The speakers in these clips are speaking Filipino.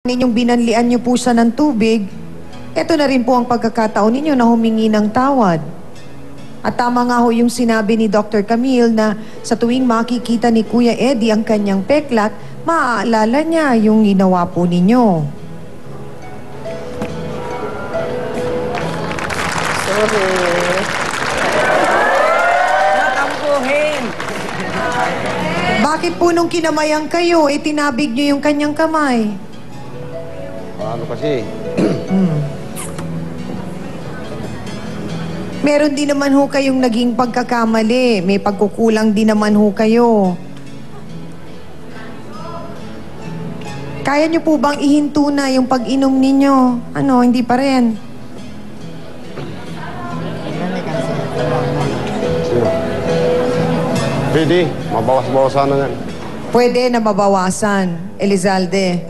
ninyong binanlian niyo po siya ng tubig, ito na rin po ang pagkakataon ninyo na humingi ng tawad. At tama nga ho yung sinabi ni Dr. Camille na sa tuwing makikita ni Kuya Eddie ang kanyang peklat, maaalala niya yung ginawa po ninyo. Sorry. Natampuhin. Bakit po nung kinamayang kayo, tinabig niyo yung kanyang kamay? Ano kasi? Meron din naman ho kayong naging pagkakamali. May pagkukulang din naman ho kayo. Kaya niyo po bang ihinto na yung pag-inom ninyo? Ano, hindi pa rin? Pwede, mabawas-bawasan na yan. Pwede na mabawasan, Elizalde.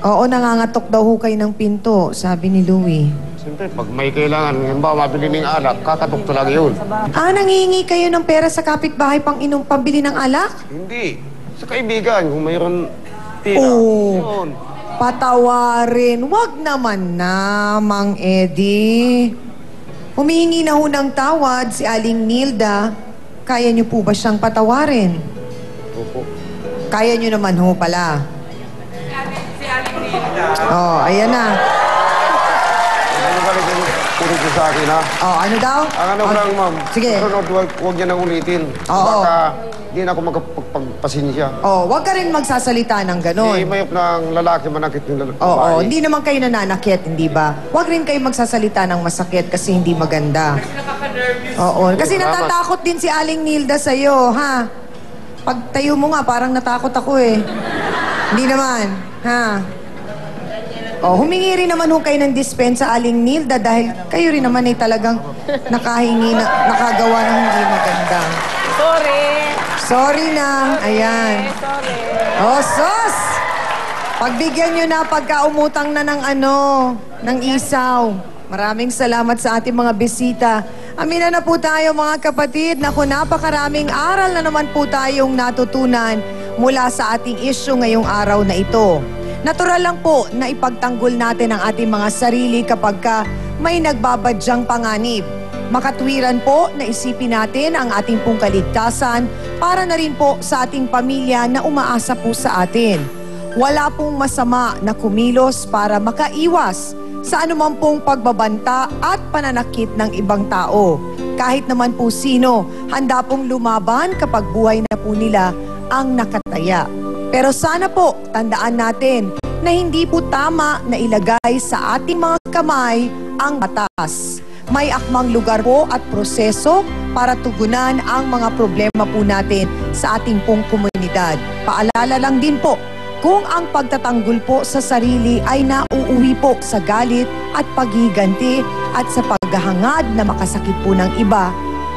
Oo, nangangatok daw ho kayo ng pinto, sabi ni Louie. Siyempre, pag may kailangan, halimbawa, mabili ng alak, kakatok talaga yun. Ah, nangihingi kayo ng pera sa kapitbahay pambili ng alak? Hindi. Sa kaibigan, kung mayroon tira. Oo. Yun. Patawarin. Wag naman na, Mang Eddie. Humihingi na ho ng tawad si Aling Nilda. Kaya niyo po ba siyang patawarin? Opo. Kaya niyo naman ho pala. Si Aling Nilda. Oh, ayan na. Ano ba rin ulit sa akin, ha? Oh, ano daw? Ang ano lang, ma'am. Sige. Huwag niya nang ulitin. Oo. Baka di na ako magpagpasinsya. Oh, wag ka rin magsasalita ng ganon. Hindi mayop ng lalaki manakit ng lalaki. Oo, hindi naman kayo nananakit, hindi ba? Huwag rin kayo magsasalita ng masakit kasi hindi maganda. Oo, kasi natatakot din si Aling Nilda sa'yo, ha? Pag tayo mo nga, parang natakot ako eh. Hindi naman, ha? Oh, humingi rin naman ho kayo ng dispensa, Aling Nilda, dahil kayo rin naman ay talagang nakagawa ng hindi maganda. Sorry. Sorry na, ayan. Sorry. Oh, sus! Pagbigyan nyo na pagkaumutang na ng ng isaw. Maraming salamat sa ating mga bisita. Amina na po tayo mga kapatid. Naku, napakaraming aral na naman po tayong natutunan mula sa ating issue ngayong araw na ito. Natural lang po na ipagtanggol natin ang ating mga sarili kapag may nagbabadyang panganib. Makatwiran po na isipin natin ang ating pong kaligtasan para na rin po sa ating pamilya na umaasa po sa atin. Wala pong masama na kumilos para makaiwas sa anumang pong pagbabanta at pananakit ng ibang tao. Kahit naman po sino, handa pong lumaban kapag buhay na po nila ang nakataya. Pero sana po, tandaan natin na hindi po tama na ilagay sa ating mga kamay ang batas. May akmang lugar po at proseso para tugunan ang mga problema po natin sa ating pong komunidad. Paalala lang din po, kung ang pagtatanggol po sa sarili ay nauuwi po sa galit at paghiganti at sa paghahangad na makasakit po ng iba,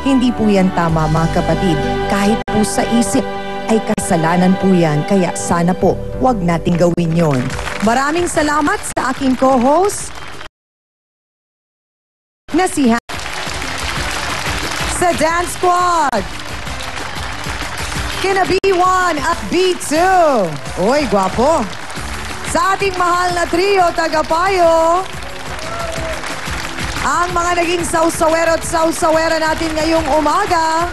hindi po yan tama mga kapatid. Kahit po sa isip ay kasalanan po yan, kaya sana po wag nating gawin yon. Maraming salamat sa aking co-host na si sa Dance Squad. Kina B1 at B2. Uy, gwapo. Sa ating mahal na trio, tagapayo, ang mga naging sausawero at sausawera natin ngayong umaga.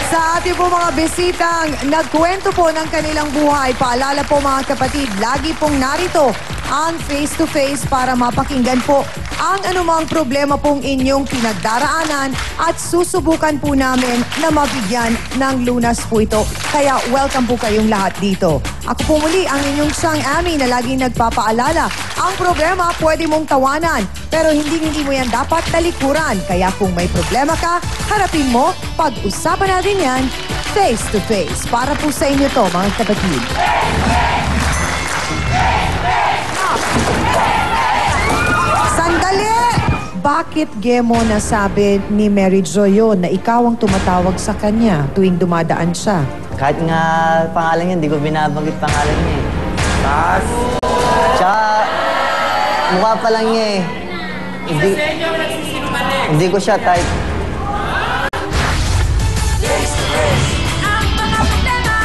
Sa ating po mga bisitang nagkwento po ng kanilang buhay, paalala po mga kapatid, lagi pong narito ang face-to-face para mapakinggan po ang anumang problema pong inyong pinagdaraanan at susubukan po namin na mabigyan ng lunas po ito. Kaya welcome po kayong lahat dito. Ako po muli ang inyong Sang Ami na laging nagpapaalala, ang problema pwede mong tawanan pero hindi mo yan dapat talikuran. Kaya kung may problema ka, harapin mo, pag-usapan natin yan face-to-face. Para po sa inyo to mga kapatid. Sandali! Bakit Gemo nasabi ni Mary Jo yun na ikaw ang tumatawag sa kanya tuwing dumadaan siya? Kahit nga pangalan niya, hindi ko binabanggit pangalan niya eh. Tapos, tsaka, mukha pa lang niya eh. Hindi ko siya type. Ang mga problema,